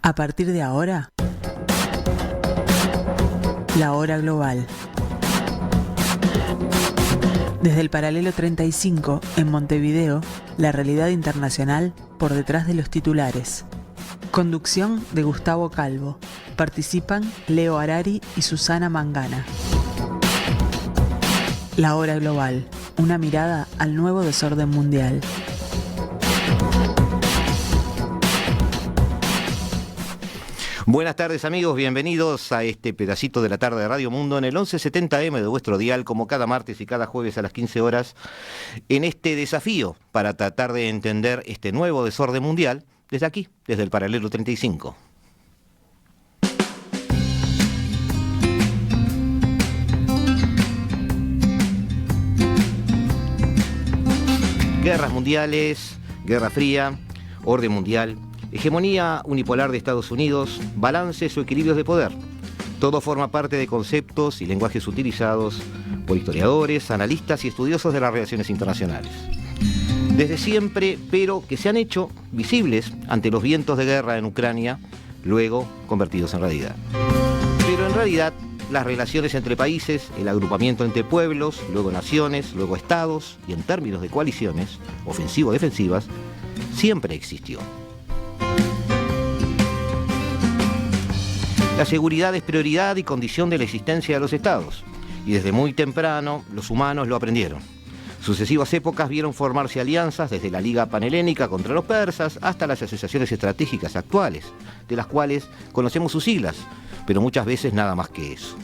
A partir de ahora, la hora global. Desde el paralelo 35, en Montevideo, la realidad internacional por detrás de los titulares. Conducción de Gustavo Calvo. Participan Leo Harari y Susana Mangana. La hora global. Una mirada al nuevo desorden mundial. Buenas tardes amigos, bienvenidos a este pedacito de la tarde de Radio Mundo en el 1170M de vuestro dial, como cada martes y cada jueves a las 15 horas, en este desafío para tratar de entender este nuevo desorden mundial desde aquí, desde el paralelo 35. Guerras mundiales, Guerra Fría, orden mundial, hegemonía unipolar de Estados Unidos, balances o equilibrios de poder. Todo forma parte de conceptos y lenguajes utilizados por historiadores, analistas y estudiosos de las relaciones internacionales. Desde siempre, pero que se han hecho visibles ante los vientos de guerra en Ucrania, luego convertidos en realidad. Pero en realidad, las relaciones entre países, el agrupamiento entre pueblos, luego naciones, luego estados, y en términos de coaliciones, ofensivo-defensivas, siempre existió. La seguridad es prioridad y condición de la existencia de los estados, y desde muy temprano los humanos lo aprendieron. Sucesivas épocas vieron formarse alianzas desde la Liga Panhelénica contra los persas hasta las asociaciones estratégicas actuales, de las cuales conocemos sus siglas, pero muchas veces nada más que eso.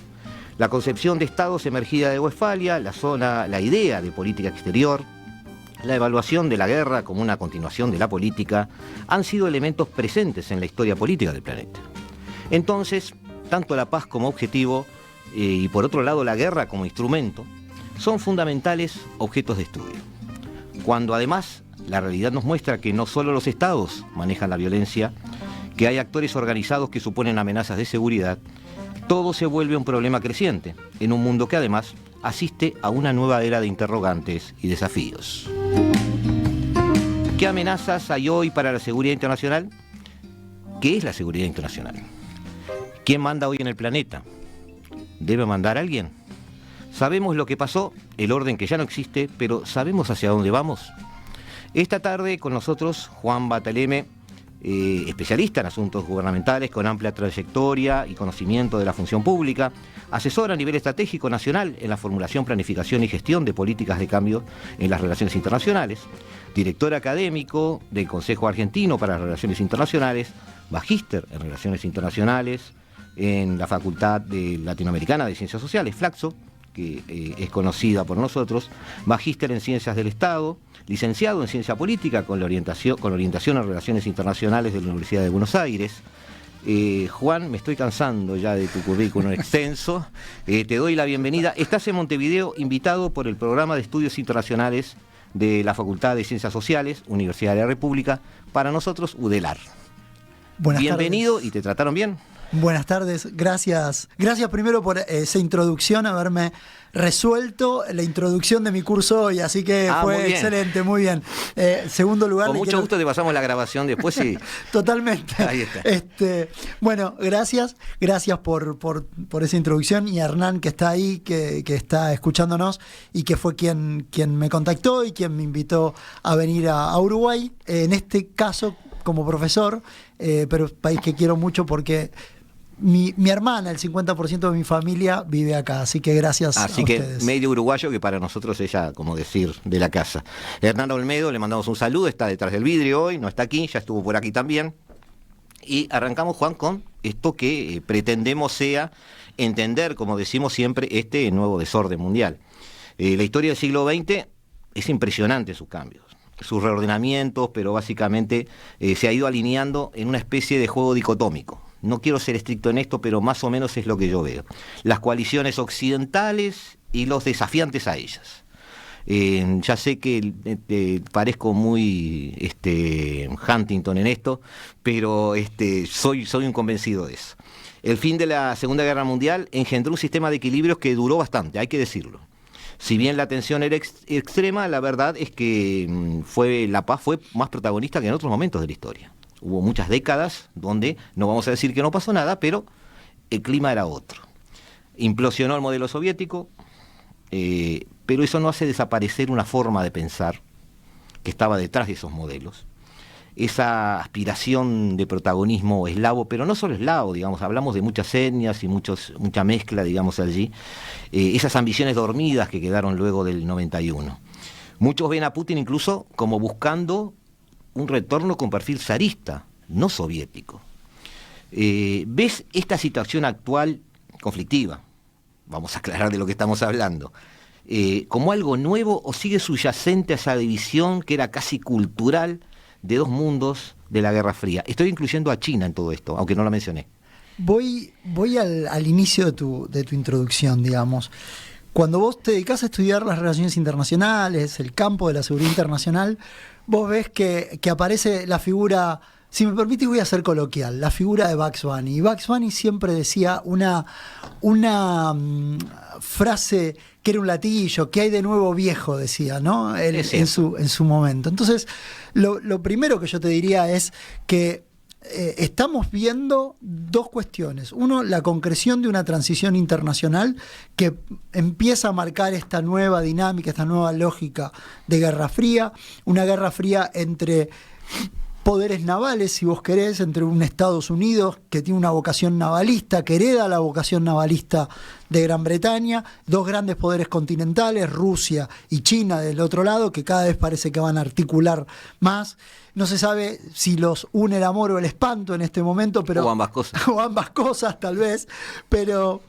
La concepción de estados emergida de Westfalia, la idea de política exterior, la evaluación de la guerra como una continuación de la política, han sido elementos presentes en la historia política del planeta. Entonces, tanto la paz como objetivo y por otro lado la guerra como instrumento son fundamentales objetos de estudio. Cuando además la realidad nos muestra que no solo los estados manejan la violencia, que hay actores organizados que suponen amenazas de seguridad, todo se vuelve un problema creciente en un mundo que además asiste a una nueva era de interrogantes y desafíos. ¿Qué amenazas hay hoy para la seguridad internacional? ¿Qué es la seguridad internacional? ¿Quién manda hoy en el planeta? ¿Debe mandar alguien? Sabemos lo que pasó, el orden que ya no existe, pero ¿sabemos hacia dónde vamos? Esta tarde con nosotros Juan Bataleme, especialista en asuntos gubernamentales con amplia trayectoria y conocimiento de la función pública, asesor a nivel estratégico nacional en la formulación, planificación y gestión de políticas de cambio en las relaciones internacionales, director académico del Consejo Argentino para las Relaciones Internacionales, magíster en Relaciones Internacionales en la Facultad Latinoamericana de Ciencias Sociales, Flaxo, que es conocida por nosotros, magíster en Ciencias del Estado, licenciado en Ciencia Política con orientación en Relaciones Internacionales de la Universidad de Buenos Aires. Juan, me estoy cansando ya de tu currículum extenso, te doy la bienvenida. Estás en Montevideo, invitado por el Programa de Estudios Internacionales de la Facultad de Ciencias Sociales, Universidad de la República, para nosotros UDELAR. Bienvenido tardes. ¿Y te trataron bien? Buenas tardes, gracias. Gracias primero por esa introducción, haberme resuelto la introducción de mi curso hoy, así que fue excelente, muy bien. Segundo lugar... Con mucho gusto te pasamos la grabación después, sí. Totalmente. Ahí está. Bueno, gracias por esa introducción, y a Hernán, que está ahí, que está escuchándonos y que fue quien me contactó y quien me invitó a venir a Uruguay, en este caso como profesor, pero país que quiero mucho porque... Mi hermana, el 50% de mi familia vive acá, así que gracias a ustedes. Así que medio uruguayo, que para nosotros es ya, como decir, de la casa. Hernán Olmedo, le mandamos un saludo, está detrás del vidrio hoy, no está aquí, ya estuvo por aquí también. Y arrancamos, Juan, con esto que pretendemos sea entender, como decimos siempre, este nuevo desorden mundial. La historia del siglo XX es impresionante, sus cambios, sus reordenamientos, pero básicamente se ha ido alineando en una especie de juego dicotómico. No quiero ser estricto en esto, pero más o menos es lo que yo veo. Las coaliciones occidentales y los desafiantes a ellas. Ya sé que parezco muy Huntington en esto, pero soy un convencido de eso. El fin de la Segunda Guerra Mundial engendró un sistema de equilibrios que duró bastante, hay que decirlo. Si bien la tensión era extrema, la verdad es que la paz fue más protagonista que en otros momentos de la historia. hubo muchas décadas donde, no vamos a decir que no pasó nada, pero el clima era otro. Implosionó el modelo soviético, pero eso no hace desaparecer una forma de pensar que estaba detrás de esos modelos. Esa aspiración de protagonismo eslavo, pero no solo eslavo, digamos, hablamos de muchas etnias y mucha mezcla, digamos, allí, esas ambiciones dormidas que quedaron luego del 91. Muchos ven a Putin incluso como buscando un retorno con perfil zarista, no soviético. ¿Ves esta situación actual conflictiva? Vamos a aclarar de lo que estamos hablando. ¿Como algo nuevo o sigue subyacente a esa división que era casi cultural de dos mundos de la Guerra Fría? Estoy incluyendo a China en todo esto, aunque no lo mencioné. Voy al inicio de tu introducción, digamos. Cuando vos te dedicás a estudiar las relaciones internacionales, el campo de la seguridad internacional, vos ves que aparece la figura, si me permitís voy a ser coloquial, la figura de Bugs Bunny. Y Bugs Bunny siempre decía una frase que era un latillo, que hay de nuevo viejo, decía, ¿no? Él, en su momento. Entonces, lo primero que yo te diría es que estamos viendo dos cuestiones. Uno, la concreción de una transición internacional que empieza a marcar esta nueva dinámica, esta nueva lógica de Guerra Fría, una Guerra Fría entre poderes navales, si vos querés, entre un Estados Unidos que tiene una vocación navalista, que hereda la vocación navalista de Gran Bretaña, dos grandes poderes continentales, Rusia y China del otro lado, que cada vez parece que van a articular más. No se sabe si los une el amor o el espanto en este momento, pero o ambas cosas. O ambas cosas, tal vez, pero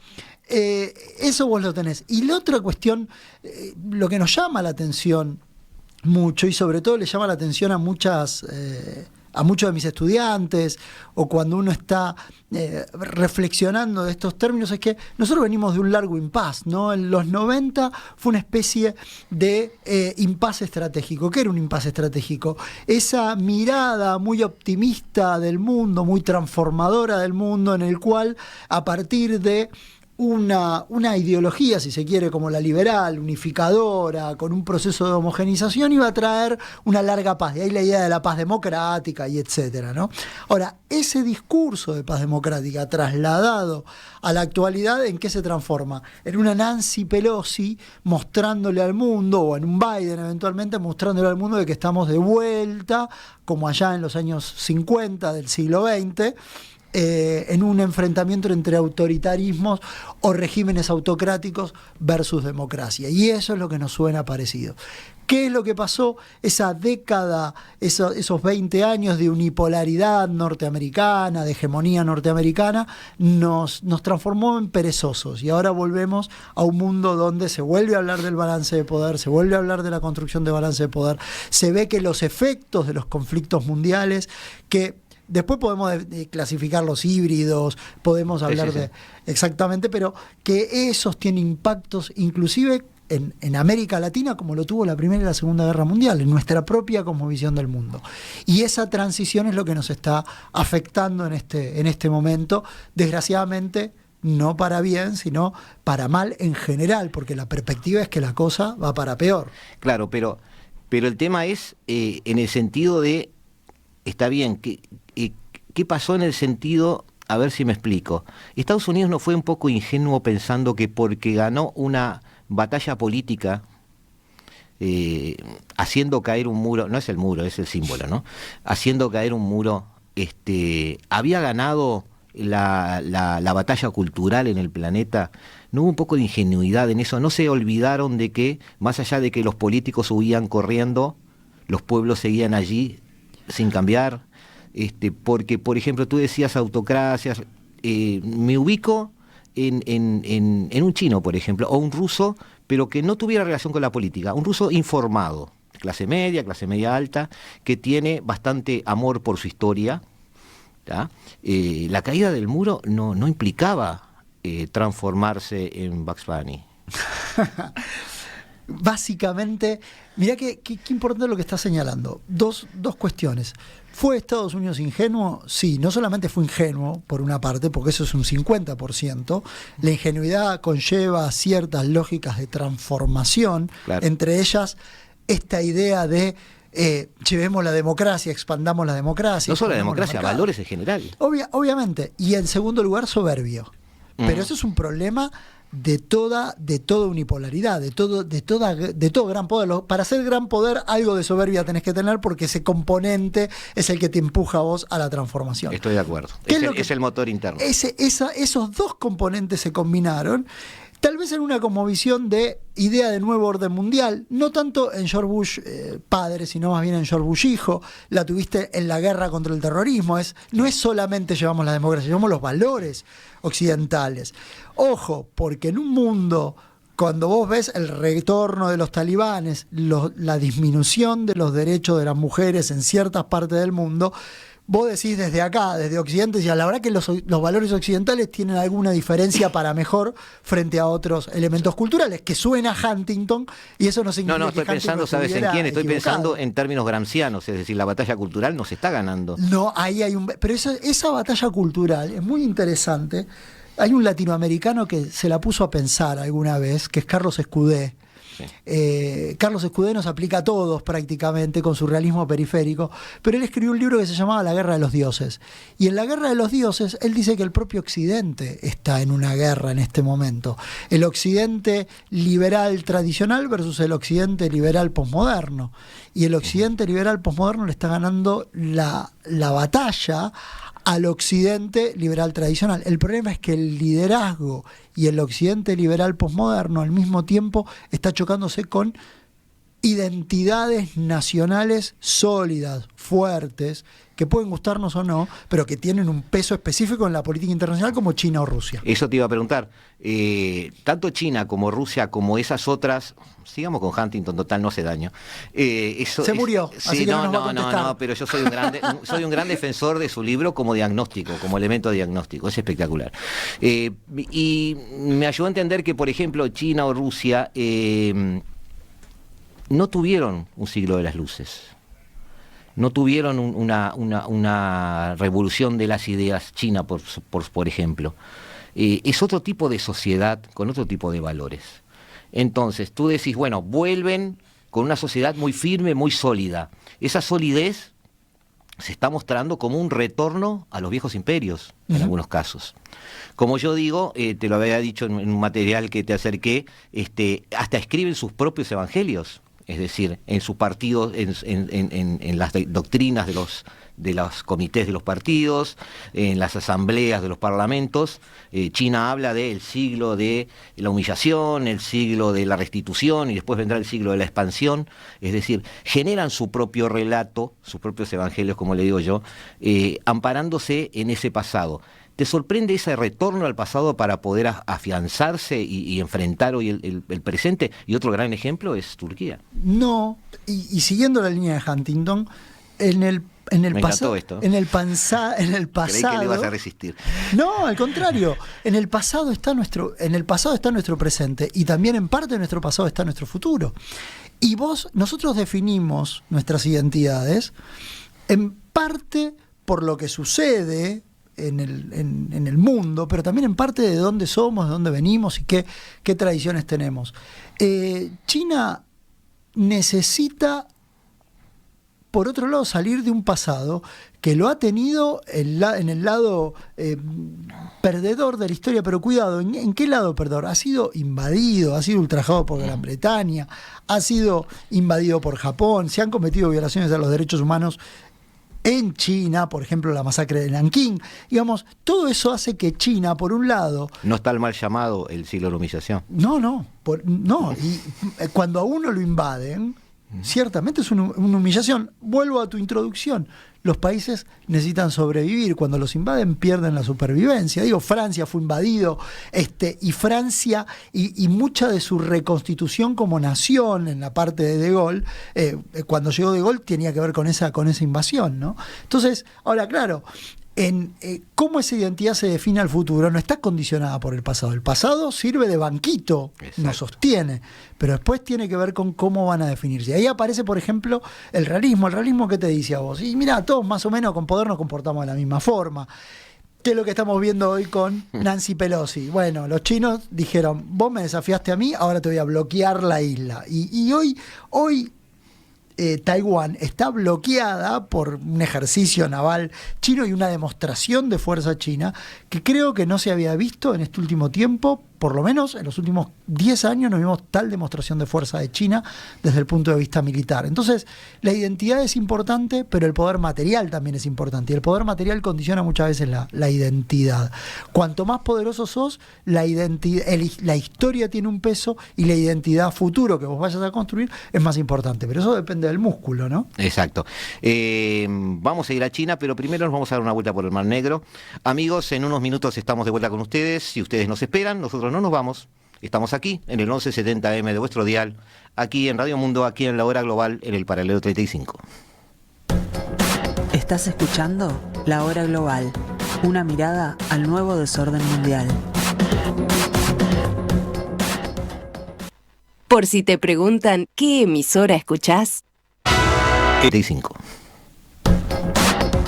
eso vos lo tenés. Y la otra cuestión, lo que nos llama la atención mucho, y sobre todo le llama la atención a muchos de mis estudiantes, o cuando uno está reflexionando de estos términos, es que nosotros venimos de un largo impasse, ¿no? En los 90 fue una especie de impasse estratégico. ¿Qué era un impasse estratégico? Esa mirada muy optimista del mundo, muy transformadora del mundo, en el cual a partir de una ideología, si se quiere, como la liberal, unificadora, con un proceso de homogenización, iba a traer una larga paz. De ahí la idea de la paz democrática y etcétera, ¿no? Ahora, ese discurso de paz democrática trasladado a la actualidad, ¿en qué se transforma? En una Nancy Pelosi mostrándole al mundo, o en un Biden eventualmente mostrándole al mundo de que estamos de vuelta, como allá en los años 50 del siglo XX, en un enfrentamiento entre autoritarismos o regímenes autocráticos versus democracia. Y eso es lo que nos suena parecido. ¿Qué es lo que pasó? Esa década, esos 20 años de unipolaridad norteamericana, de hegemonía norteamericana, nos transformó en perezosos. Y ahora volvemos a un mundo donde se vuelve a hablar del balance de poder, se vuelve a hablar de la construcción de balance de poder. Se ve que los efectos de los conflictos mundiales, que después podemos clasificar los híbridos, podemos hablar de... Exactamente, pero que esos tienen impactos inclusive en América Latina, como lo tuvo la Primera y la Segunda Guerra Mundial, en nuestra propia cosmovisión del mundo. Y esa transición es lo que nos está afectando en este momento, desgraciadamente, no para bien, sino para mal en general, porque la perspectiva es que la cosa va para peor. Claro, pero el tema es en el sentido de... Está bien, ¿qué pasó en el sentido, a ver si me explico? Estados Unidos no fue un poco ingenuo pensando que porque ganó una batalla política, haciendo caer un muro, no es el muro, es el símbolo, ¿no? Haciendo caer un muro, había ganado la batalla cultural en el planeta. ¿No hubo un poco de ingenuidad en eso? ¿No se olvidaron de que, más allá de que los políticos huían corriendo, los pueblos seguían allí sin cambiar? Porque, por ejemplo, tú decías autocracias, me ubico en un chino, por ejemplo, o un ruso, pero que no tuviera relación con la política, un ruso informado, clase media alta, que tiene bastante amor por su historia, ¿ya? La caída del muro no implicaba transformarse en Bugs Bunny. Básicamente, mirá qué importante lo que estás señalando. Dos cuestiones. ¿Fue Estados Unidos ingenuo? Sí, no solamente fue ingenuo, por una parte, porque eso es un 50%. La ingenuidad conlleva ciertas lógicas de transformación, claro. Entre ellas esta idea de llevemos la democracia, expandamos la democracia. No solo la democracia, valores en general. Obviamente. Y en segundo lugar, soberbio. Pero eso es un problema de toda unipolaridad, de todo gran poder. Para ser gran poder, algo de soberbia tenés que tener, porque ese componente es el que te empuja a vos a la transformación. Estoy de acuerdo. Es el motor interno. Esos dos componentes se combinaron, tal vez en una cosmovisión de idea de nuevo orden mundial, no tanto en George Bush padre, sino más bien en George Bush hijo. La tuviste en la guerra contra el terrorismo. No es solamente llevamos la democracia, llevamos los valores occidentales. Ojo, porque en un mundo, cuando vos ves el retorno de los talibanes, la disminución de los derechos de las mujeres en ciertas partes del mundo, vos decís desde acá, desde Occidente, y la verdad que los valores occidentales tienen alguna diferencia para mejor frente a otros elementos culturales, que suena Huntington, y eso no significa No, estoy pensando, ¿sabes en quién? Estoy pensando en términos gramscianos, es decir, la batalla cultural no se está ganando. No, ahí hay pero esa batalla cultural es muy interesante. Hay un latinoamericano que se la puso a pensar alguna vez, que es Carlos Escudé. Sí. Carlos Escudé nos aplica a todos prácticamente con su realismo periférico, pero él escribió un libro que se llamaba La Guerra de los Dioses, y en La Guerra de los Dioses él dice que el propio Occidente está en una guerra en este momento, el Occidente liberal tradicional versus el Occidente liberal posmoderno, y el Occidente liberal posmoderno le está ganando la batalla al Occidente liberal tradicional. El problema es que el liderazgo y el Occidente liberal posmoderno al mismo tiempo está chocándose con identidades nacionales sólidas, fuertes, que pueden gustarnos o no, pero que tienen un peso específico en la política internacional, como China o Rusia. Eso te iba a preguntar. Tanto China como Rusia, como esas otras, sigamos con Huntington, total, no hace daño. Se murió, sí, así que no, pero yo soy un gran defensor de su libro como diagnóstico, como elemento diagnóstico. Es espectacular. Y me ayudó a entender que, por ejemplo, China o Rusia no tuvieron un siglo de las luces. No tuvieron una revolución de las ideas China, por ejemplo. Es otro tipo de sociedad con otro tipo de valores. Entonces, tú decís, bueno, vuelven con una sociedad muy firme, muy sólida. Esa solidez se está mostrando como un retorno a los viejos imperios, en algunos casos. Como yo digo, te lo había dicho en un material que te acerqué, hasta escriben sus propios evangelios. Es decir, en sus partidos, en las doctrinas de los comités de los partidos, en las asambleas de los parlamentos, China habla del siglo de la humillación, el siglo de la restitución, y después vendrá el siglo de la expansión. Es decir, generan su propio relato, sus propios evangelios, como le digo yo, amparándose en ese pasado. ¿Te sorprende ese retorno al pasado para poder afianzarse y enfrentar hoy el presente? Y otro gran ejemplo es Turquía. No, y siguiendo la línea de Huntington, en el pasado, en el pasado. Creí que le ibas a resistir. No, al contrario. En el pasado está nuestro presente, y también en parte de nuestro pasado está nuestro futuro. Y nosotros definimos nuestras identidades en parte por lo que sucede en el mundo, pero también en parte de dónde somos, de dónde venimos y qué tradiciones tenemos. China necesita, por otro lado, salir de un pasado que lo ha tenido en el lado perdedor de la historia, pero cuidado, ¿en qué lado perdedor? Ha sido invadido, ha sido ultrajado por Gran Bretaña, ha sido invadido por Japón, se han cometido violaciones a los derechos humanos en China, por ejemplo, la masacre de Nankín. Digamos, todo eso hace que China, por un lado... No está el mal llamado el siglo de la humillación. No. Y cuando a uno lo invaden, ciertamente es una humillación. Vuelvo a tu introducción. Los países necesitan sobrevivir. Cuando los invaden, pierden la supervivencia. Digo, Francia fue invadido, y Francia, y mucha de su reconstitución como nación en la parte de De Gaulle, cuando llegó De Gaulle tenía que ver con esa invasión, ¿no? Entonces, ahora, claro, cómo esa identidad se define al futuro no está condicionada por el pasado. El pasado sirve de banquito, exacto, nos sostiene, pero después tiene que ver con cómo van a definirse. Ahí aparece, por ejemplo, el realismo que te dice a vos. Y mira, todos más o menos con poder nos comportamos de la misma forma. ¿Qué es lo que estamos viendo hoy con Nancy Pelosi? Bueno, los chinos dijeron, vos me desafiaste a mí, ahora te voy a bloquear la isla. Y hoy Taiwán está bloqueada por un ejercicio naval chino y una demostración de fuerza china que creo que no se había visto en este último tiempo. Por lo menos en los últimos 10 años no vimos tal demostración de fuerza de China desde el punto de vista militar. Entonces, la identidad es importante, pero el poder material también es importante. Y el poder material condiciona muchas veces la identidad. Cuanto más poderoso sos, la historia tiene un peso y la identidad futuro que vos vayas a construir es más importante. Pero eso depende del músculo, ¿no? Exacto. Vamos a ir a China, pero primero nos vamos a dar una vuelta por el Mar Negro. Amigos, en unos minutos estamos de vuelta con ustedes. Si ustedes nos esperan, nosotros no nos vamos, estamos aquí en el 1170M de vuestro dial, aquí en Radio Mundo, aquí en la hora global, en el paralelo 35. Estás escuchando La Hora Global, una mirada al nuevo desorden mundial. Por si te preguntan qué emisora escuchás. 35.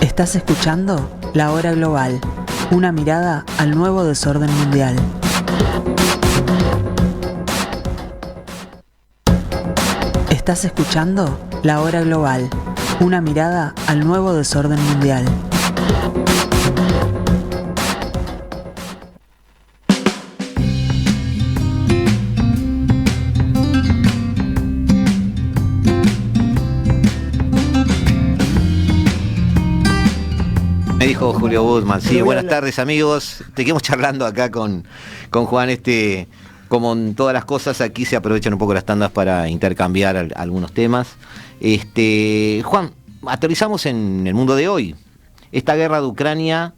Estás escuchando La Hora Global, una mirada al nuevo desorden mundial. Estás escuchando La Hora Global, una mirada al nuevo desorden mundial. Me dijo Julio Guzmán, sí, buenas tardes amigos, seguimos charlando acá con Juan, como en todas las cosas, aquí se aprovechan un poco las tandas para intercambiar algunos temas. Juan, aterrizamos en el mundo de hoy. Esta guerra de Ucrania,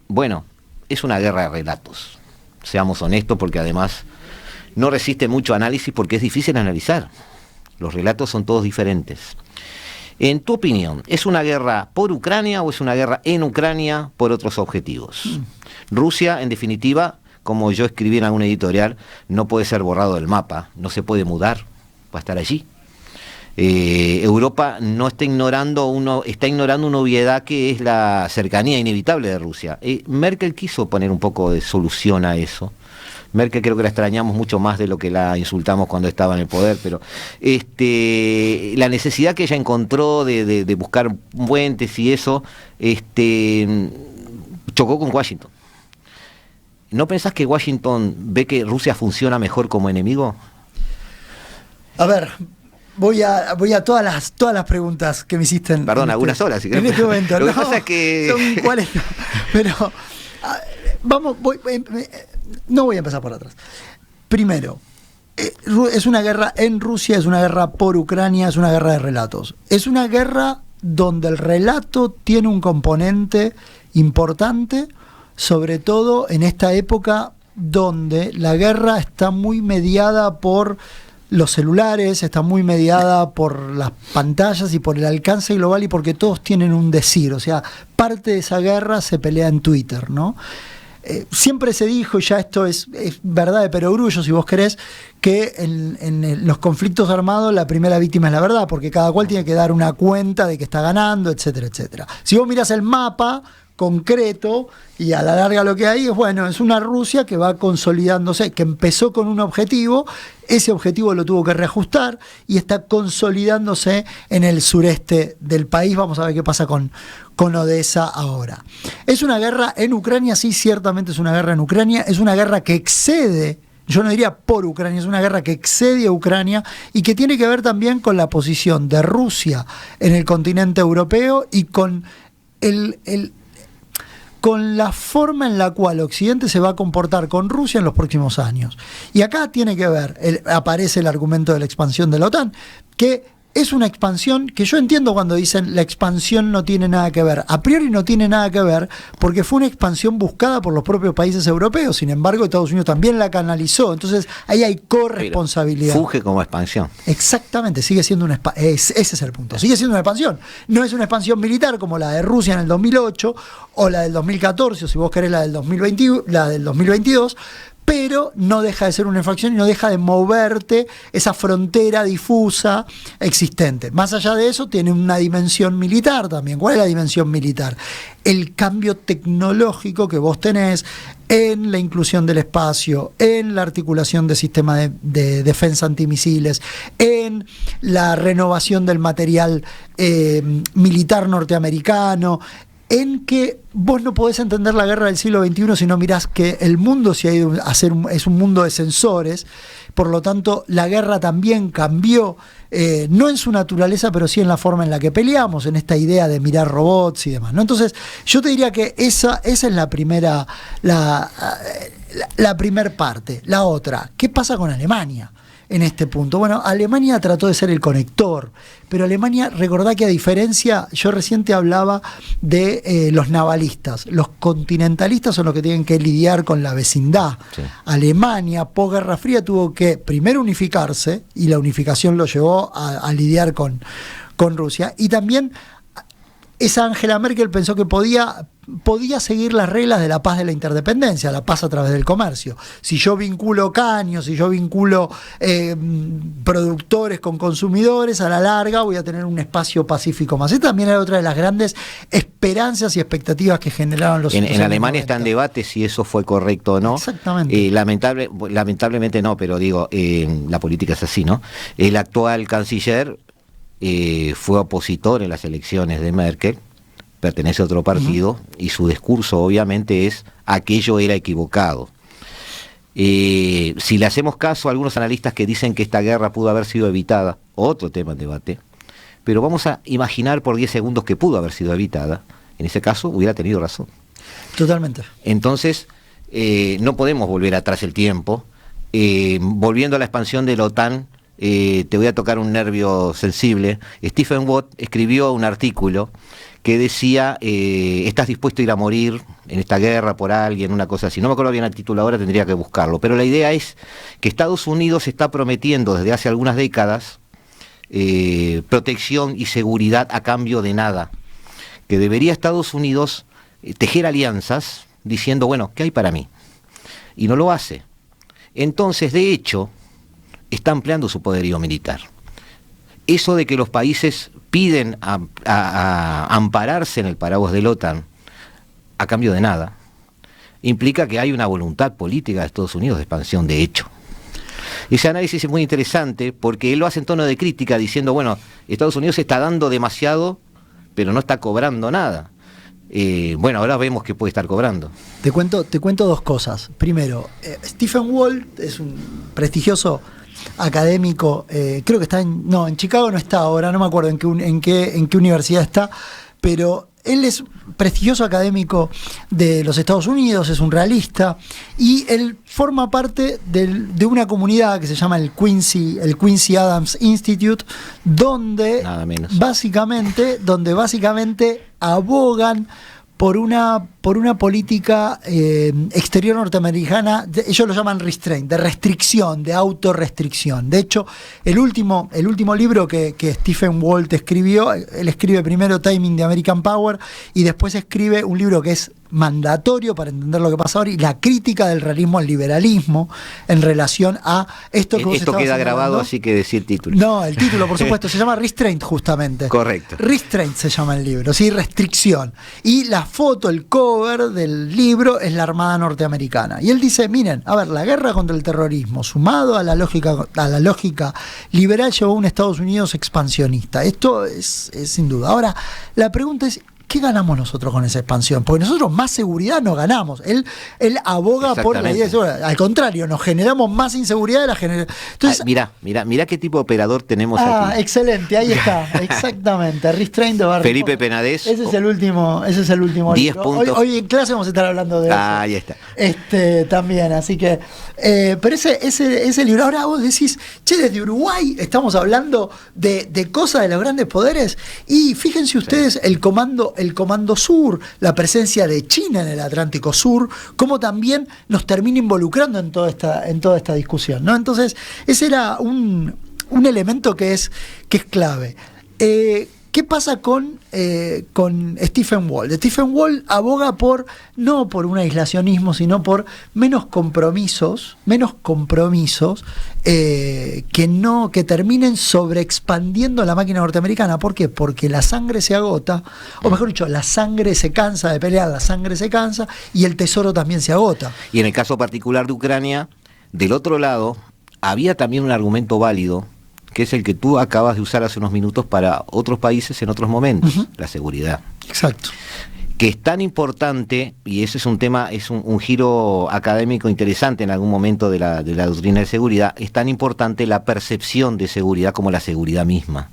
bueno, es una guerra de relatos. Seamos honestos, porque además no resiste mucho análisis porque es difícil analizar. Los relatos son todos diferentes. En tu opinión, ¿es una guerra por Ucrania o es una guerra en Ucrania por otros objetivos? Rusia, en definitiva, como yo escribí en algún editorial, no puede ser borrado del mapa, no se puede mudar, va a estar allí. Europa no está ignorando una obviedad que es la cercanía inevitable de Rusia. Merkel quiso poner un poco de solución a eso. Merkel creo que la extrañamos mucho más de lo que la insultamos cuando estaba en el poder, pero la necesidad que ella encontró de buscar puentes y eso, chocó con Washington. ¿No pensás que Washington ve que Rusia funciona mejor como enemigo? A ver, voy a todas las preguntas que me hiciste. Perdón, algunas horas. En este momento. Lo que pasa es que... Son 40. Pero, no voy a empezar por atrás. Primero, es una guerra en Rusia, es una guerra por Ucrania, es una guerra de relatos. Es una guerra donde el relato tiene un componente importante, sobre todo en esta época donde la guerra está muy mediada por los celulares, está muy mediada por las pantallas y por el alcance global y porque todos tienen un decir. O sea, parte de esa guerra se pelea en Twitter, ¿no? Siempre se dijo, y ya esto es verdad de perogrullo, si vos querés, que en los conflictos armados la primera víctima es la verdad, porque cada cual tiene que dar una cuenta de que está ganando, etcétera, etcétera. Si vos mirás el mapa concreto y a la larga lo que hay es, bueno, es una Rusia que va consolidándose, que empezó con un objetivo, ese objetivo lo tuvo que reajustar y está consolidándose en el sureste del país. Vamos a ver qué pasa con Odessa ahora. ¿Es una guerra en Ucrania? Sí, ciertamente es una guerra en Ucrania, es una guerra que excede, yo no diría por Ucrania, es una guerra que excede a Ucrania y que tiene que ver también con la posición de Rusia en el continente europeo y con con la forma en la cual Occidente se va a comportar con Rusia en los próximos años. Y acá tiene que ver, aparece el argumento de la expansión de la OTAN, que es una expansión que yo entiendo cuando dicen la expansión no tiene nada que ver. A priori no tiene nada que ver porque fue una expansión buscada por los propios países europeos. Sin embargo, Estados Unidos también la canalizó. Entonces, ahí hay corresponsabilidad. Funge como expansión. Exactamente, sigue siendo una expansión. Ese es el punto. Sigue siendo una expansión. No es una expansión militar como la de Rusia en el 2008 o la del 2014, o si vos querés la del 2022, pero no deja de ser una infracción y no deja de moverte esa frontera difusa existente. Más allá de eso, tiene una dimensión militar también. ¿Cuál es la dimensión militar? El cambio tecnológico que vos tenés en la inclusión del espacio, en la articulación de sistemas de defensa antimisiles, en la renovación del material militar norteamericano, en que vos no podés entender la guerra del siglo XXI si no mirás que el mundo se ha ido a ser es un mundo de sensores, por lo tanto la guerra también cambió, no en su naturaleza, pero sí en la forma en la que peleamos, en esta idea de mirar robots y demás, ¿no? Entonces yo te diría que esa es la primera parte. La otra, ¿qué pasa con Alemania en este punto? Bueno, Alemania trató de ser el conector, pero Alemania, recordá que a diferencia, yo recién te hablaba de los navalistas, los continentalistas son los que tienen que lidiar con la vecindad. Sí. Alemania, post Guerra Fría, tuvo que primero unificarse, y la unificación lo llevó a lidiar con Rusia, y también esa Angela Merkel pensó que podía seguir las reglas de la paz de la interdependencia, la paz a través del comercio. Si yo vinculo caños, si yo vinculo productores con consumidores, a la larga voy a tener un espacio pacífico más. Esta también era otra de las grandes esperanzas y expectativas que generaron los... En Alemania está en debate si eso fue correcto o no. Exactamente. Lamentablemente no, pero digo, la política es así, ¿no? El actual canciller fue opositor en las elecciones de Merkel, pertenece a otro partido, y su discurso obviamente es: aquello era equivocado. Si le hacemos caso a algunos analistas que dicen que esta guerra pudo haber sido evitada, otro tema en debate, pero vamos a imaginar por 10 segundos que pudo haber sido evitada, en ese caso hubiera tenido razón. Totalmente. Entonces, no podemos volver atrás el tiempo. Volviendo a la expansión de la OTAN, te voy a tocar un nervio sensible. Stephen Watt escribió un artículo que decía, ¿estás dispuesto a ir a morir en esta guerra por alguien? Una cosa así. No me acuerdo bien el título ahora, tendría que buscarlo. Pero la idea es que Estados Unidos está prometiendo desde hace algunas décadas protección y seguridad a cambio de nada. Que debería Estados Unidos tejer alianzas diciendo, bueno, ¿qué hay para mí? Y no lo hace. Entonces, de hecho, está ampliando su poderío militar. Eso de que los países piden a ampararse en el paraguas de la OTAN a cambio de nada, implica que hay una voluntad política de Estados Unidos de expansión de hecho. Ese análisis es muy interesante porque él lo hace en tono de crítica diciendo, bueno, Estados Unidos está dando demasiado, pero no está cobrando nada. Bueno, ahora vemos que puede estar cobrando. Te cuento dos cosas. Primero, Stephen Walt es un prestigioso académico, creo que está en Chicago no está ahora, no me acuerdo en qué universidad está, pero él es prestigioso académico de los Estados Unidos, es un realista, y él forma parte de una comunidad que se llama el Quincy Adams Institute, donde básicamente abogan por una política exterior norteamericana, ellos lo llaman restraint, de restricción, de autorrestricción. De hecho, el último libro que Stephen Walt escribió, él escribe primero Timing the American Power y después escribe un libro que es mandatorio para entender lo que pasa ahora, y la crítica del realismo al liberalismo en relación a esto que vos esto queda grabado, hablando. Así que decir título. No, el título, por supuesto, se llama Restraint, justamente. Correcto. Restraint se llama el libro, ¿sí? Restricción. Y la foto, el cover del libro es la Armada norteamericana. Y él dice, miren, a ver, la guerra contra el terrorismo, sumado a la lógica liberal, llevó a un Estados Unidos expansionista. Esto es sin duda. Ahora, la pregunta es, ¿qué ganamos nosotros con esa expansión? Porque nosotros más seguridad no ganamos. Él aboga por la idea de seguridad. Al contrario, nos generamos más inseguridad de la generación. Entonces, mirá qué tipo de operador tenemos aquí. Excelente, ahí está. Exactamente. Restraint de Barry. Felipe Penades. Ese es el último 10 libro. Puntos. Hoy en clase vamos a estar hablando de eso. Ahí está. También, así que. Pero ese libro, ahora vos decís, che, desde Uruguay estamos hablando de cosas de los grandes poderes. Y fíjense ustedes el Comando Sur, la presencia de China en el Atlántico Sur, cómo también nos termina involucrando en toda esta discusión, ¿no? Entonces, ese era un elemento que es clave. ¿Qué pasa con Stephen Wall? Stephen Wall aboga no por un aislacionismo, sino por menos compromisos que terminen sobreexpandiendo la máquina norteamericana. ¿Por qué? Porque la sangre se agota, o mejor dicho, la sangre se cansa de pelear, la sangre se cansa y el tesoro también se agota. Y en el caso particular de Ucrania, del otro lado, había también un argumento válido, que es el que tú acabas de usar hace unos minutos para otros países en otros momentos, la seguridad. Exacto. Que es tan importante, y ese es un tema, es un giro académico interesante en algún momento de la doctrina de seguridad, es tan importante la percepción de seguridad como la seguridad misma.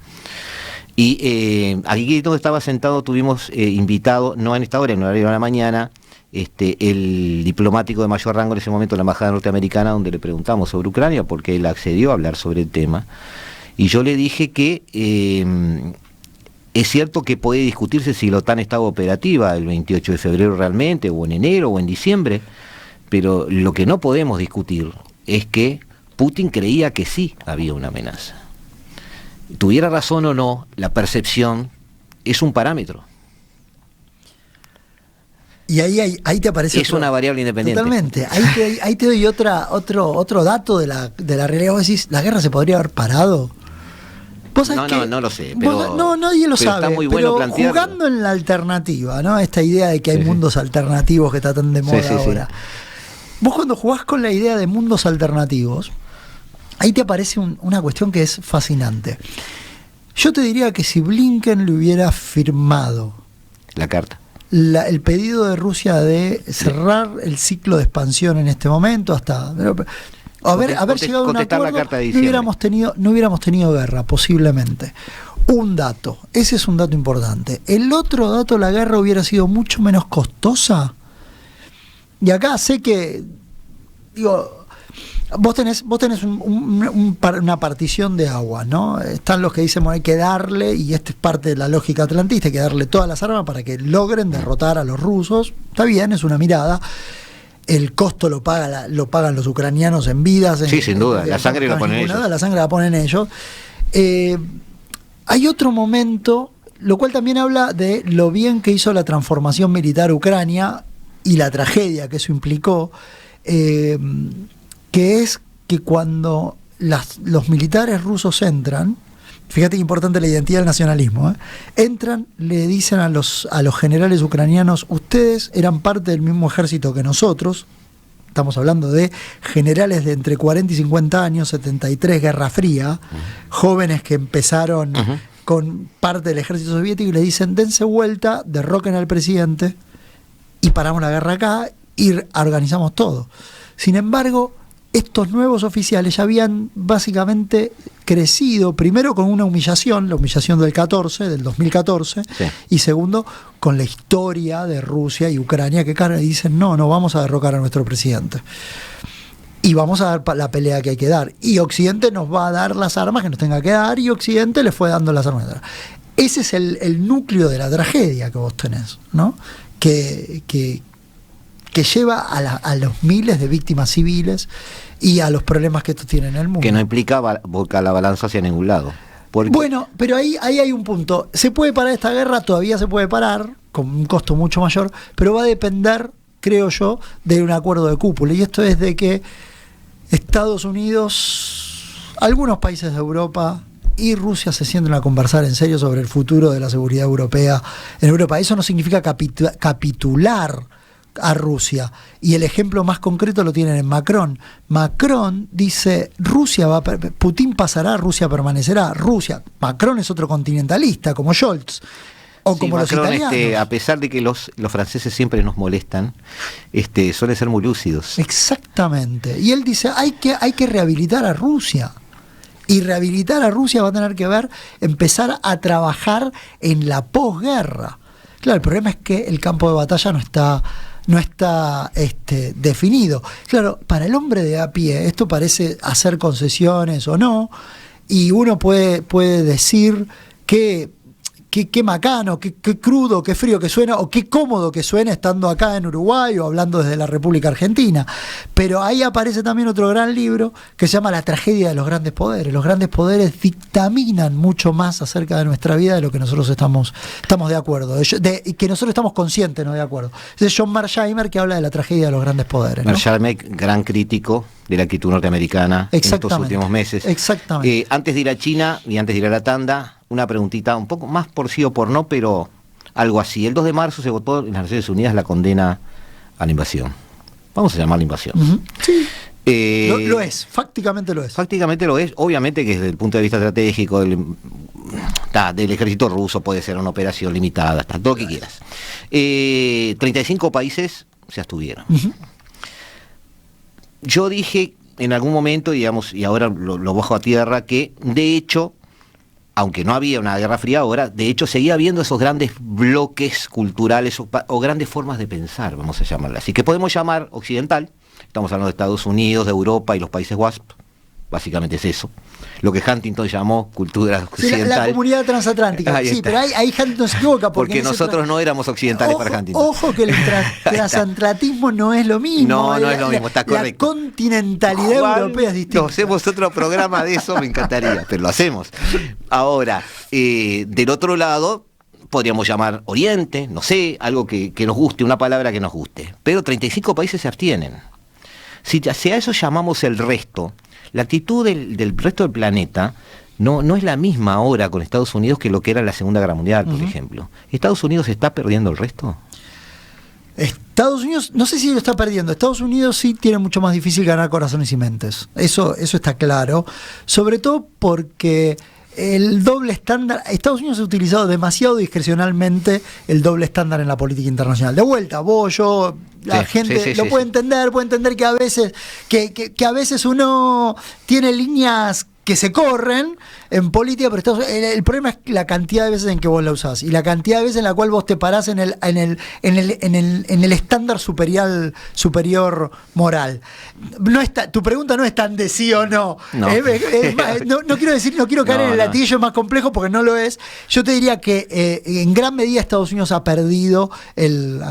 Y aquí donde estaba sentado tuvimos invitado, no en esta hora, en horario de la mañana, el diplomático de mayor rango en ese momento de la embajada norteamericana, donde le preguntamos sobre Ucrania, porque él accedió a hablar sobre el tema, y yo le dije que es cierto que puede discutirse si la OTAN estaba operativa el 28 de febrero realmente, o en enero, o en diciembre, pero lo que no podemos discutir es que Putin creía que sí había una amenaza. Tuviera razón o no, la percepción es un parámetro. Y ahí te aparece es una variable independiente. Totalmente. Ahí te doy otro dato de la realidad. Vos decís, ¿la guerra se podría haber parado? No lo sé. Pero, nadie lo sabe. Está muy bueno pero plantearlo. Jugando en la alternativa, ¿no? Esta idea de que hay mundos alternativos que está tan de moda ahora. Vos cuando jugás con la idea de mundos alternativos, ahí te aparece una cuestión que es fascinante. Yo te diría que si Blinken le hubiera firmado la carta, el pedido de Rusia de cerrar el ciclo de expansión en este momento, hasta haber llegado a un acuerdo, no hubiéramos tenido guerra, posiblemente. Ese es un dato importante. El otro dato, la guerra hubiera sido mucho menos costosa. Y acá sé que, vos tenés una partición de agua, ¿no? Están los que dicen, bueno, hay que darle, y esta es parte de la lógica atlantista, hay que darle todas las armas para que logren derrotar a los rusos. Está bien, es una mirada. El costo lo pagan los ucranianos en vidas. Sí, sin duda, la sangre la ponen ellos. La sangre la ponen ellos. Hay otro momento, lo cual también habla de lo bien que hizo la transformación militar Ucrania y la tragedia que eso implicó, que es que cuando los militares rusos entran, fíjate qué importante la identidad del nacionalismo, entran, le dicen a los generales ucranianos, ustedes eran parte del mismo ejército que nosotros. Estamos hablando de generales de entre 40 y 50 años, 73, Guerra Fría, jóvenes que empezaron con parte del ejército soviético, y le dicen, dense vuelta, derroquen al presidente y paramos la guerra acá y organizamos todo. Sin embargo, estos nuevos oficiales ya habían básicamente crecido, primero con una humillación, la humillación del 2014, y segundo, con la historia de Rusia y Ucrania, que dicen, no vamos a derrocar a nuestro presidente. Y vamos a dar la pelea que hay que dar. Y Occidente nos va a dar las armas que nos tenga que dar, y Occidente le fue dando las armas. Ese es el núcleo de la tragedia que vos tenés, ¿no? Que lleva a los miles de víctimas civiles y a los problemas que esto tiene en el mundo. Que no implica volcar la balanza hacia ningún lado. Bueno, pero ahí hay un punto. ¿Se puede parar esta guerra? Todavía se puede parar, con un costo mucho mayor, pero va a depender, creo yo, de un acuerdo de cúpula. Y esto es de que Estados Unidos, algunos países de Europa y Rusia se sienten a conversar en serio sobre el futuro de la seguridad europea en Europa. Eso no significa capitular a Rusia, y el ejemplo más concreto lo tienen en Macron. Macron dice, Putin pasará, Rusia permanecerá. Macron es otro continentalista, como Scholz, o como Macron, los italianos. A pesar de que los franceses siempre nos molestan, suelen ser muy lúcidos. Exactamente. Y él dice, hay que rehabilitar a Rusia. Y rehabilitar a Rusia va a tener que empezar a trabajar en la posguerra. Claro, el problema es que el campo de batalla no está definido. Claro, para el hombre de a pie esto parece hacer concesiones o no, y uno puede decir que qué macano, qué crudo, qué frío que suena, o qué cómodo que suena estando acá en Uruguay o hablando desde la República Argentina. Pero ahí aparece también otro gran libro que se llama La tragedia de los grandes poderes. Los grandes poderes dictaminan mucho más acerca de nuestra vida de lo que nosotros estamos de acuerdo, y que nosotros estamos conscientes, no de acuerdo. Ese es John Mearsheimer, que habla de la tragedia de los grandes poderes, ¿no? Mearsheimer, gran crítico de la actitud norteamericana en estos últimos meses. Exactamente. Antes de ir a China y antes de ir a la tanda, una preguntita un poco más por sí o por no, pero algo así. El 2 de marzo se votó en las Naciones Unidas la condena a la invasión. Vamos a llamarla invasión. Uh-huh. Sí. Lo es, fácticamente lo es. Fácticamente lo es, obviamente que desde el punto de vista estratégico del ejército ruso puede ser una operación limitada, todo lo que quieras. 35 países se abstuvieron. Uh-huh. Yo dije en algún momento, digamos, y ahora lo bajo a tierra, que de hecho, aunque no había una guerra fría ahora, de hecho seguía habiendo esos grandes bloques culturales o grandes formas de pensar, vamos a llamarla así, que podemos llamar occidental. Estamos hablando de Estados Unidos, de Europa y los países WASP. Básicamente es eso. Lo que Huntington llamó cultura occidental. Sí, la comunidad transatlántica. Sí, pero ahí Huntington se equivoca. Porque nosotros no éramos occidentales para Huntington. Ojo que el transatlantismo no es lo mismo. No es lo mismo, está correcto. La continentalidad europea es distinta. No, hacemos otro programa de eso, me encantaría, pero lo hacemos. Ahora, del otro lado, podríamos llamar Oriente, no sé, algo que nos guste, una palabra que nos guste. Pero 35 países se abstienen. Si a eso llamamos el resto, la actitud del resto del planeta no es la misma ahora con Estados Unidos que lo que era la Segunda Guerra Mundial, por ejemplo. ¿Estados Unidos está perdiendo el resto? Estados Unidos, no sé si lo está perdiendo. Estados Unidos sí tiene mucho más difícil ganar corazones y mentes. Eso está claro. Sobre todo porque el doble estándar, Estados Unidos ha utilizado demasiado discrecionalmente el doble estándar en la política internacional. De vuelta, vos, yo, la gente lo puede entender que a veces que a veces uno tiene líneas que se corren en política, pero el problema es la cantidad de veces en que vos la usás y la cantidad de veces en la cual vos te parás en el estándar superior moral. Tu pregunta no es tan de sí o no. No, no quiero decir, no quiero caer en el latillo más complejo porque no lo es. Yo te diría que en gran medida Estados Unidos ha perdido el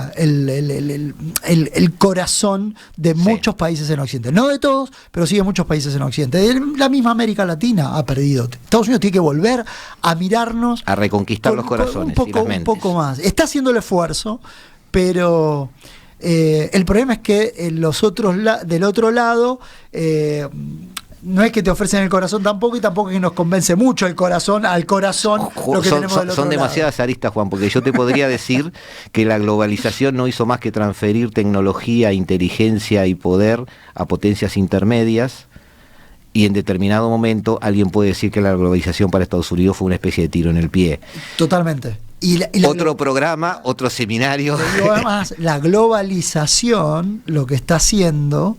corazón de muchos países en Occidente. No de todos, pero sí de muchos países en Occidente. La misma América Latina ha perdido. Estados Unidos tiene que volver a mirarnos, a reconquistar los corazones y las mentes. Un poco más. Está haciendo el esfuerzo, pero el problema es que del otro lado no es que te ofrecen el corazón tampoco, y tampoco es que nos convence mucho al corazón lo que tenemos del otro son demasiadas aristas, Juan, porque yo te podría decir que la globalización no hizo más que transferir tecnología, inteligencia y poder a potencias intermedias. Y en determinado momento alguien puede decir que la globalización para Estados Unidos fue una especie de tiro en el pie. Totalmente. Otro programa, otro seminario. Además, la globalización, lo que está haciendo,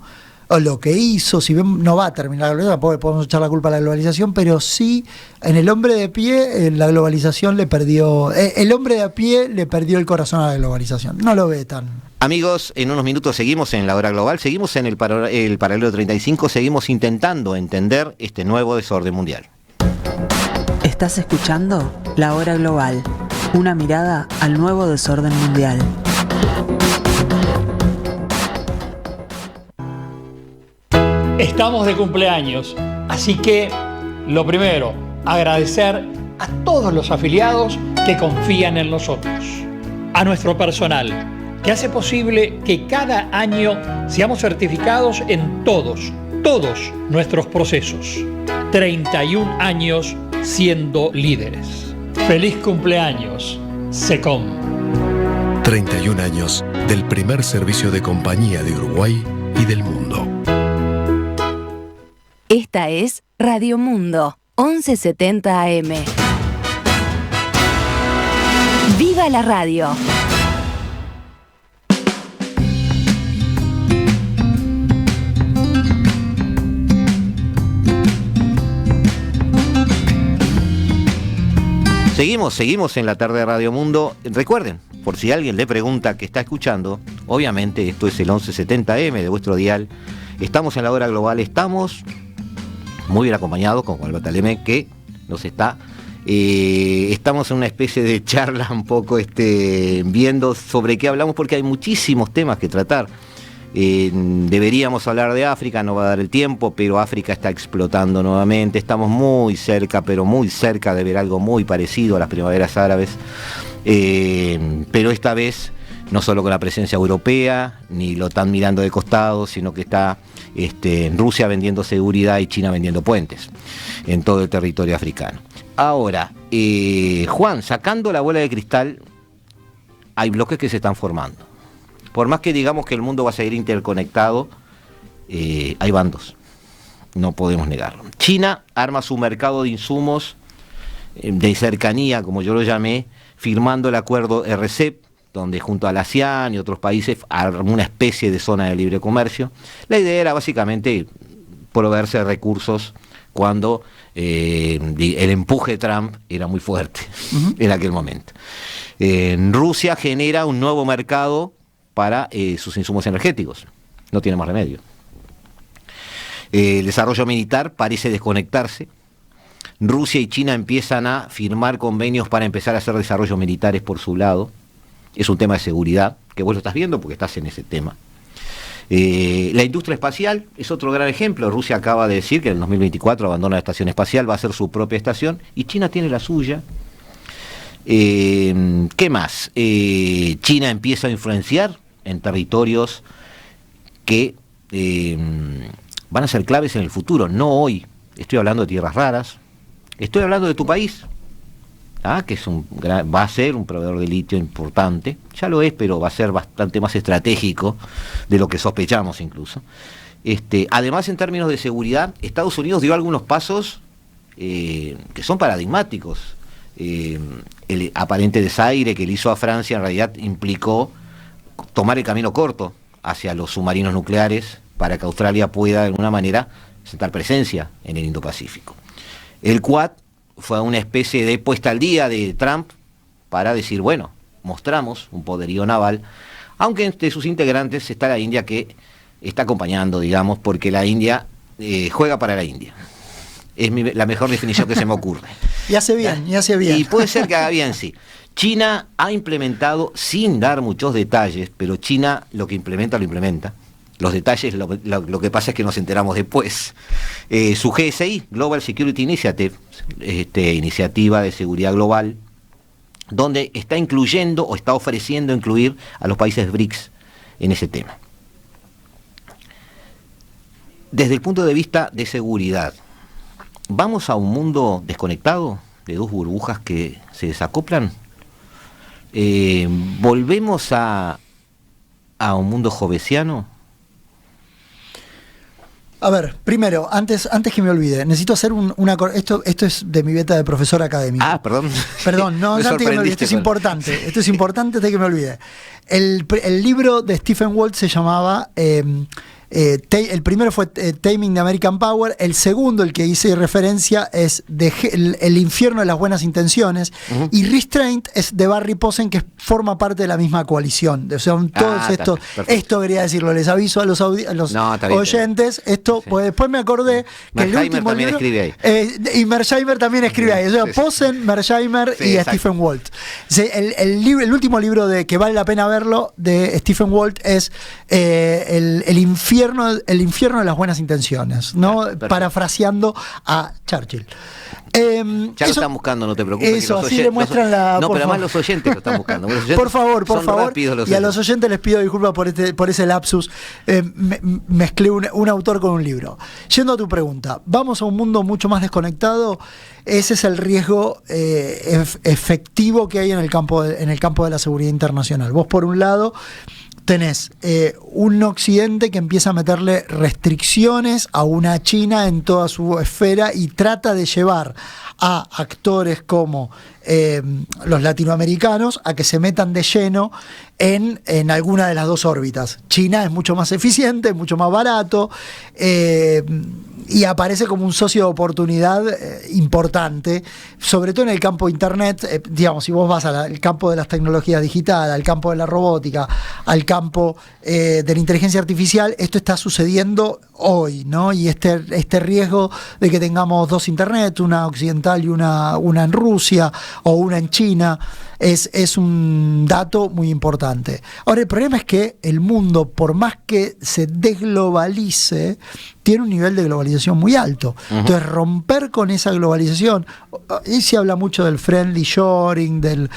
o lo que hizo, si bien no va a terminar la globalización, podemos echar la culpa a la globalización, pero sí, en el hombre de pie, la globalización le perdió, el hombre de a pie le perdió el corazón a la globalización. No lo ve tan... Amigos, en unos minutos seguimos en La Hora Global, seguimos en el paralelo 35, seguimos intentando entender este nuevo desorden mundial. Estás escuchando La Hora Global, una mirada al nuevo desorden mundial. Estamos de cumpleaños, así que lo primero, agradecer a todos los afiliados que confían en nosotros, a nuestro personal, que hace posible que cada año seamos certificados en todos nuestros procesos. 31 años siendo líderes. ¡Feliz cumpleaños, SECOM! 31 años del primer servicio de compañía de Uruguay y del mundo. Esta es Radio Mundo, 1170 AM. ¡Viva la radio! Seguimos en la tarde de Radio Mundo. Recuerden, por si alguien le pregunta que está escuchando, obviamente esto es el 1170M de vuestro dial. Estamos en La Hora Global, estamos muy bien acompañados con Juan Bataleme, que nos está Estamos en una especie de charla un poco viendo sobre qué hablamos, porque hay muchísimos temas que tratar. Deberíamos hablar de África, no va a dar el tiempo, pero África está explotando nuevamente. Estamos muy cerca, pero muy cerca de ver algo muy parecido a las primaveras árabes, pero esta vez no solo con la presencia europea, ni lo están mirando de costado, sino que está Rusia vendiendo seguridad y China vendiendo puentes en todo el territorio africano. Ahora, Juan, sacando la bola de cristal, hay bloques que se están formando. Por más que digamos que el mundo va a seguir interconectado, hay bandos, no podemos negarlo. China arma su mercado de insumos de cercanía, como yo lo llamé, firmando el acuerdo RCEP, donde junto a la ASEAN y otros países armó una especie de zona de libre comercio. La idea era básicamente proveerse de recursos cuando el empuje de Trump era muy fuerte en aquel momento. Rusia genera un nuevo mercado para sus insumos energéticos. No tiene más remedio. El desarrollo militar parece desconectarse. Rusia y China empiezan a firmar convenios para empezar a hacer desarrollos militares por su lado. Es un tema de seguridad, que vos lo estás viendo porque estás en ese tema. La industria espacial es otro gran ejemplo. Rusia acaba de decir que en el 2024 abandona la estación espacial, va a ser su propia estación, y China tiene la suya. ¿Qué más? China empieza a influenciar en territorios que van a ser claves en el futuro, no hoy. Estoy hablando de tierras raras, estoy hablando de tu país, que va a ser un proveedor de litio importante, ya lo es, pero va a ser bastante más estratégico de lo que sospechamos incluso. Además, en términos de seguridad, Estados Unidos dio algunos pasos que son paradigmáticos. El aparente desaire que le hizo a Francia en realidad implicó tomar el camino corto hacia los submarinos nucleares para que Australia pueda de alguna manera sentar presencia en el Indo-Pacífico. El Quad fue una especie de puesta al día de Trump para decir, bueno, mostramos un poderío naval, aunque entre sus integrantes está la India, que está acompañando, digamos, porque la India juega para la India. Es la mejor definición que se me ocurre. Y hace bien, y hace bien. Y puede ser que haga bien, sí. China ha implementado, sin dar muchos detalles, pero China lo que implementa, lo implementa. Los detalles, lo que pasa es que nos enteramos después. Su GSI, Global Security Initiative, iniciativa de seguridad global, donde está incluyendo o está ofreciendo incluir a los países BRICS en ese tema. Desde el punto de vista de seguridad, ¿vamos a un mundo desconectado, de dos burbujas que se desacoplan? ¿Volvemos a un mundo jovesiano? A ver, primero, antes que me olvide, necesito hacer esto es de mi beta de profesor académico. Perdón. Perdón, no, antes que me olvide, esto es importante antes de que me olvide. El libro de Stephen Walt se llamaba... el primero fue Taming the American Power, el segundo, el que hice referencia, es el infierno de las buenas intenciones, y Restraint es de Barry Posen, que forma parte de la misma coalición. O sea, todos estos, esto quería decirlo, les aviso a los oyentes, esto, sí. Pues después me acordé que el último también libro, escribe ahí. y Mearsheimer también escribe ahí, o sea, Posen, Mearsheimer y exacto. Stephen Walt. El último libro que vale la pena verlo de Stephen Walt es el infierno de las buenas intenciones, ¿no? Parafraseando a Churchill. Ya lo están buscando, no te preocupes. Eso, así le muestran la... No, pero además los oyentes lo están buscando. Por favor. Y a los oyentes les pido disculpas por ese lapsus. Mezclé un autor con un libro. Yendo a tu pregunta, ¿vamos a un mundo mucho más desconectado? Ese es el riesgo efectivo que hay en el campo de la seguridad internacional. Vos, por un lado, tenés un Occidente que empieza a meterle restricciones a una China en toda su esfera y trata de llevar a actores como los latinoamericanos a que se metan de lleno en alguna de las dos órbitas. China es mucho más eficiente, mucho más barato, y aparece como un socio de oportunidad importante, sobre todo en el campo de Internet. Digamos, si vos vas al campo de las tecnologías digitales, al campo de la robótica, al campo de la inteligencia artificial, esto está sucediendo hoy, ¿no? Y este riesgo de que tengamos dos Internet, una occidental y una en Rusia o una en China, es un dato muy importante. Ahora, el problema es que el mundo, por más que se desglobalice, tiene un nivel de globalización muy alto. Entonces, romper con esa globalización, y se habla mucho del friendly shoring, del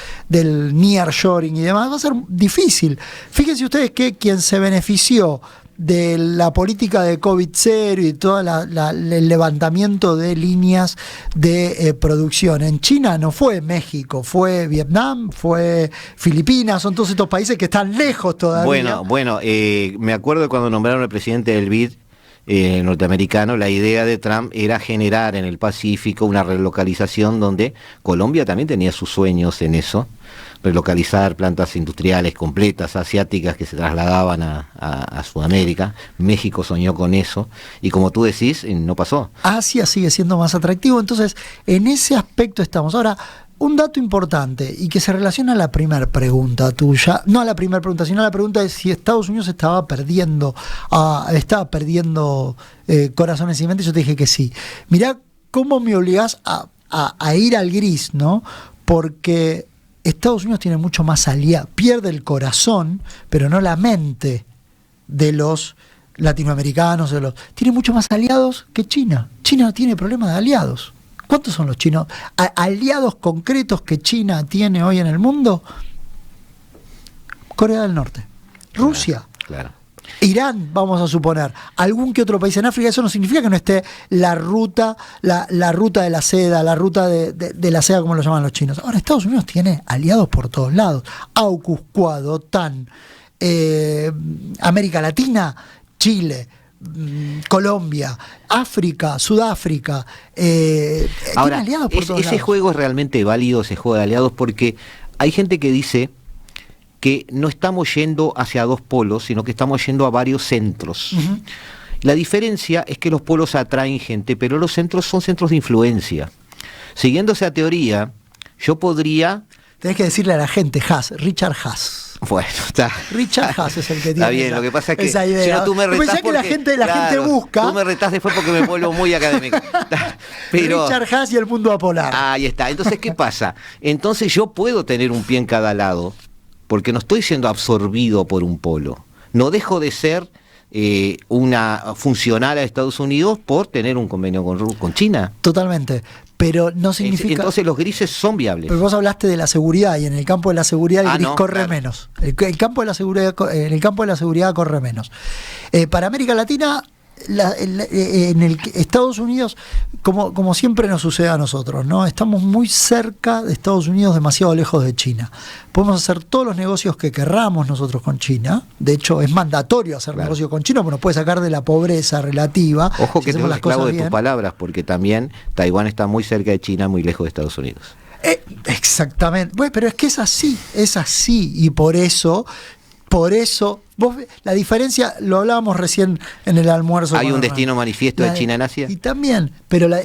near shoring y demás, va a ser difícil. Fíjense ustedes que quien se benefició de la política de COVID-0 y todo el levantamiento de líneas de producción en China no fue México, fue Vietnam, fue Filipinas, son todos estos países que están lejos todavía. Bueno, me acuerdo de cuando nombraron al presidente del BID norteamericano, la idea de Trump era generar en el Pacífico una relocalización donde Colombia también tenía sus sueños en eso, relocalizar plantas industriales completas asiáticas que se trasladaban a Sudamérica. México soñó con eso y, como tú decís, no pasó. Asia sigue siendo más atractivo, entonces en ese aspecto estamos. Ahora, un dato importante y que se relaciona a la primera pregunta tuya, no a la primera pregunta, sino a la pregunta de si Estados Unidos estaba perdiendo corazones y mentes. Yo te dije que sí. Mirá cómo me obligás a ir al gris, ¿no? Porque Estados Unidos tiene mucho más aliados, pierde el corazón, pero no la mente de los latinoamericanos, tiene mucho más aliados que China. China no tiene problema de aliados. ¿Cuántos son los chinos? Aliados concretos que China tiene hoy en el mundo: Corea del Norte, Rusia, Claro. Irán, vamos a suponer, algún que otro país en África. Eso no significa que no esté la ruta de la seda, la ruta de la seda, como lo llaman los chinos. Ahora, Estados Unidos tiene aliados por todos lados: AUKUS, QUAD, OTAN, América Latina, Chile, Colombia, África, Sudáfrica. Ahora, tiene aliados por todos ese lados. juego es realmente válido, ese juego de aliados, porque hay gente que dice que no estamos yendo hacia dos polos, sino que estamos yendo a varios centros. La diferencia es que los polos atraen gente, pero los centros son centros de influencia. Siguiendo esa teoría, yo podría... Tenés que decirle a la gente, Richard Haas. Bueno, está. Richard Haas es el que tiene Está bien, lo que pasa es que esa idea. si no, tú me retás que la porque, gente claro, busca. Tú me retás después porque me vuelvo muy académico. Pero, Richard Haas y el mundo apolar. Ahí está. Entonces, ¿qué pasa? Entonces yo puedo tener un pie en cada lado, porque no estoy siendo absorbido por un polo. No dejo de ser una funcional a Estados Unidos por tener un convenio con China. Totalmente. Pero no significa... Entonces los grises son viables. Pero vos hablaste de la seguridad, y en el campo de la seguridad el gris corre claro. menos. El campo de la seguridad, en el campo de la seguridad corre menos. Para América Latina, en el Estados Unidos, como siempre nos sucede a nosotros, ¿no? Estamos muy cerca de Estados Unidos, demasiado lejos de China. Podemos hacer todos los negocios que querramos nosotros con China. De hecho, es mandatorio hacer negocios con China, porque nos puede sacar de la pobreza relativa. Ojo que si te hacemos las esclavo cosas de tus bien. palabras, porque también Taiwán está muy cerca de China, muy lejos de Estados Unidos. Exactamente. Bueno, pero es que es así, y por eso, la diferencia, lo hablábamos recién en el almuerzo. ¿Hay un destino manifiesto de China en Asia? Y también,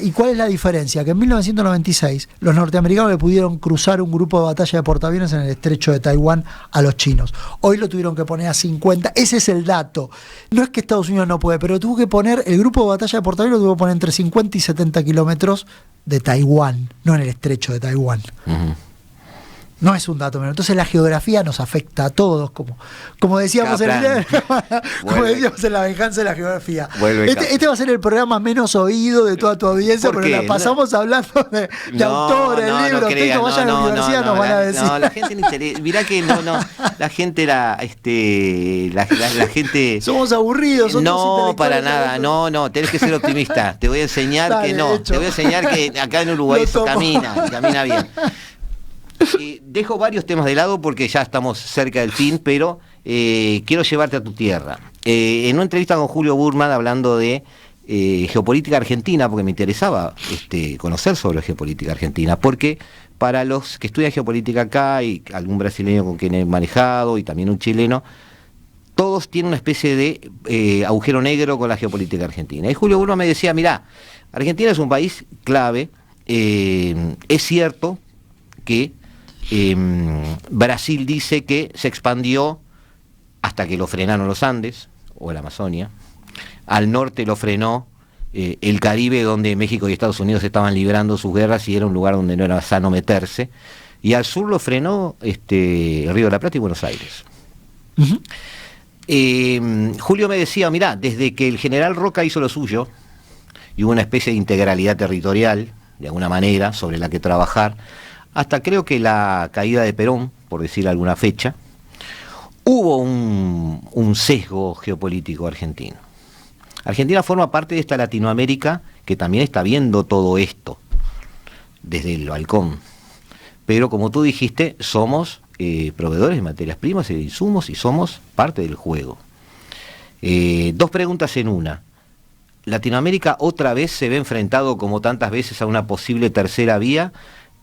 ¿y cuál es la diferencia? Que en 1996 los norteamericanos le pudieron cruzar un grupo de batalla de portaaviones en el estrecho de Taiwán a los chinos. Hoy lo tuvieron que poner a 50. Ese es el dato. No es que Estados Unidos no puede, pero tuvo que poner, el grupo de batalla de portaaviones lo tuvo que poner entre 50 y 70 kilómetros de Taiwán, no en el estrecho de Taiwán. No es un dato menor. Entonces la geografía nos afecta a todos, como decíamos, decíamos en La venganza de la geografía. Este va a ser el programa menos oído de toda tu audiencia, pero la pasamos hablando de autores, libros, textos. Vayan a la universidad, nos van a decir. No, la gente no interesa. Mirá que la gente la gente... Somos aburridos. No, para nada. No, tenés que ser optimista. Te voy a enseñar que no. Te voy a enseñar que acá en Uruguay eso camina bien. Dejo varios temas de lado porque ya estamos cerca del fin, pero quiero llevarte a tu tierra. En una entrevista con Julio Burman, hablando de geopolítica argentina, porque me interesaba conocer sobre geopolítica argentina, porque para los que estudian geopolítica acá, y algún brasileño con quien he manejado, y también un chileno, todos tienen una especie de agujero negro con la geopolítica argentina. Y Julio Burma me decía, mirá, Argentina es un país clave, es cierto que Brasil dice que se expandió hasta que lo frenaron los Andes, o la Amazonia, al norte lo frenó el Caribe, donde México y Estados Unidos estaban librando sus guerras y era un lugar donde no era sano meterse, y al sur lo frenó el Río de la Plata y Buenos Aires. Uh-huh. Julio me decía, mirá, desde que el general Roca hizo lo suyo, y hubo una especie de integralidad territorial, de alguna manera, sobre la que trabajar, hasta creo que la caída de Perón, por decir alguna fecha, hubo un sesgo geopolítico argentino. Argentina forma parte de esta Latinoamérica que también está viendo todo esto desde el balcón. Pero como tú dijiste, somos proveedores de materias primas y de insumos y somos parte del juego. Dos preguntas en una. ¿Latinoamérica otra vez se ve enfrentado como tantas veces a una posible tercera vía?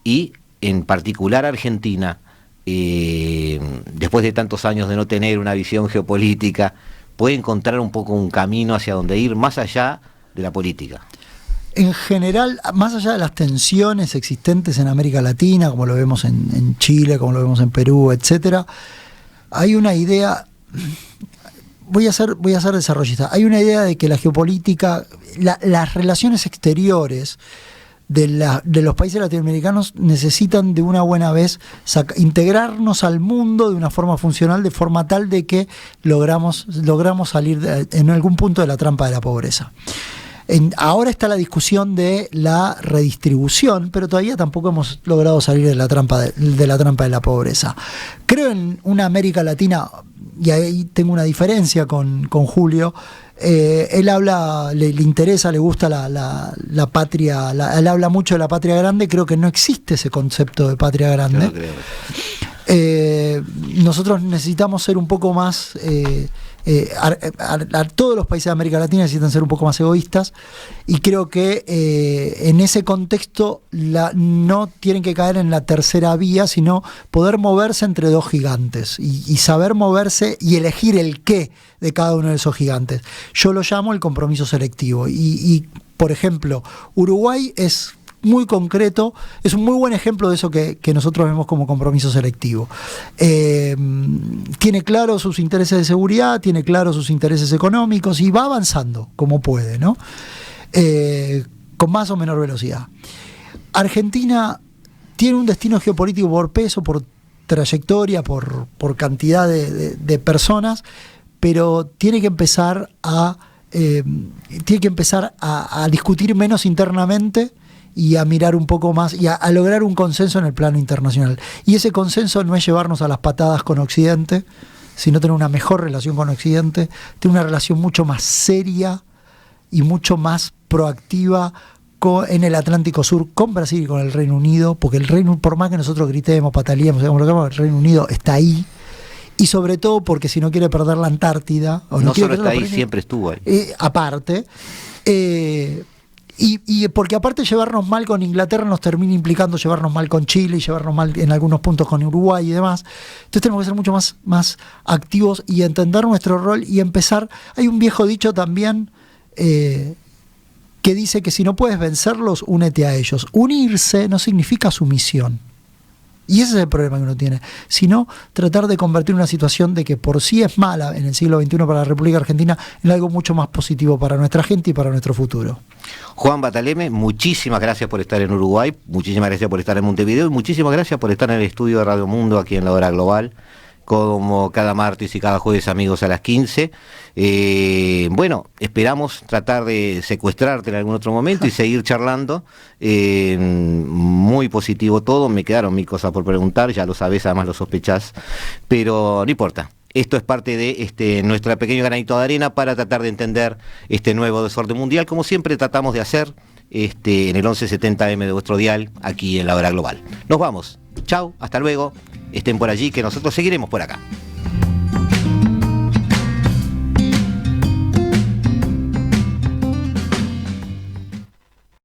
Y en particular Argentina, después de tantos años de no tener una visión geopolítica, puede encontrar un poco un camino hacia donde ir más allá de la política. En general, más allá de las tensiones existentes en América Latina, como lo vemos en Chile, como lo vemos en Perú, etcétera, hay una idea, voy a ser desarrollista, hay una idea de que la geopolítica, las relaciones exteriores de los países latinoamericanos necesitan de una buena vez integrarnos al mundo de una forma funcional, de forma tal de que logramos salir en algún punto de la trampa de la pobreza. Ahora está la discusión de la redistribución, pero todavía tampoco hemos logrado salir de la trampa de la pobreza. Creo en una América Latina, y ahí tengo una diferencia con Julio. Él habla, le interesa, le gusta la patria, él habla mucho de la patria grande. Creo que no existe ese concepto de patria grande. Yo no creo. Nosotros necesitamos ser un poco más, todos los países de América Latina necesitan ser un poco más egoístas, y creo que en ese contexto no tienen que caer en la tercera vía, sino poder moverse entre dos gigantes y saber moverse y elegir el qué de cada uno de esos gigantes. Yo lo llamo el compromiso selectivo y por ejemplo, Uruguay es muy concreto, es un muy buen ejemplo de eso que nosotros vemos como compromiso selectivo. Tiene claro sus intereses de seguridad, tiene claro sus intereses económicos y va avanzando como puede, ¿no? Con más o menor velocidad. Argentina tiene un destino geopolítico por peso, por trayectoria, por cantidad de personas, pero tiene que empezar a discutir menos internamente y a mirar un poco más y a lograr un consenso en el plano internacional. Y ese consenso no es llevarnos a las patadas con Occidente, sino tener una mejor relación con Occidente, tener una relación mucho más seria y mucho más proactiva en el Atlántico Sur, con Brasil y con el Reino Unido, porque el Reino, por más que nosotros gritemos, pataleemos, digamos lo que hagamos, el Reino Unido está ahí. Y sobre todo porque si no quiere perder la Antártida, o no solo está ahí, siempre estuvo ahí. Aparte, y porque aparte llevarnos mal con Inglaterra nos termina implicando llevarnos mal con Chile y llevarnos mal en algunos puntos con Uruguay y demás. Entonces tenemos que ser mucho más activos y entender nuestro rol y empezar. Hay un viejo dicho también que dice que si no puedes vencerlos, únete a ellos. Unirse no significa sumisión. Y ese es el problema que uno tiene, sino tratar de convertir una situación de que por sí es mala en el siglo XXI para la República Argentina en algo mucho más positivo para nuestra gente y para nuestro futuro. Juan Bataleme, muchísimas gracias por estar en Uruguay, muchísimas gracias por estar en Montevideo y muchísimas gracias por estar en el estudio de Radio Mundo aquí en la Hora Global, como cada martes y cada jueves, amigos, a las 15. Bueno, esperamos tratar de secuestrarte en algún otro momento y seguir charlando. Muy positivo todo, me quedaron mil cosas por preguntar, ya lo sabés, además lo sospechás, pero no importa. Esto es parte de nuestra pequeña granito de arena para tratar de entender este nuevo desorden mundial, como siempre tratamos de hacer en el 1170M de vuestro dial, aquí en la Hora Global. Nos vamos. Chau, hasta luego. Estén por allí, que nosotros seguiremos por acá.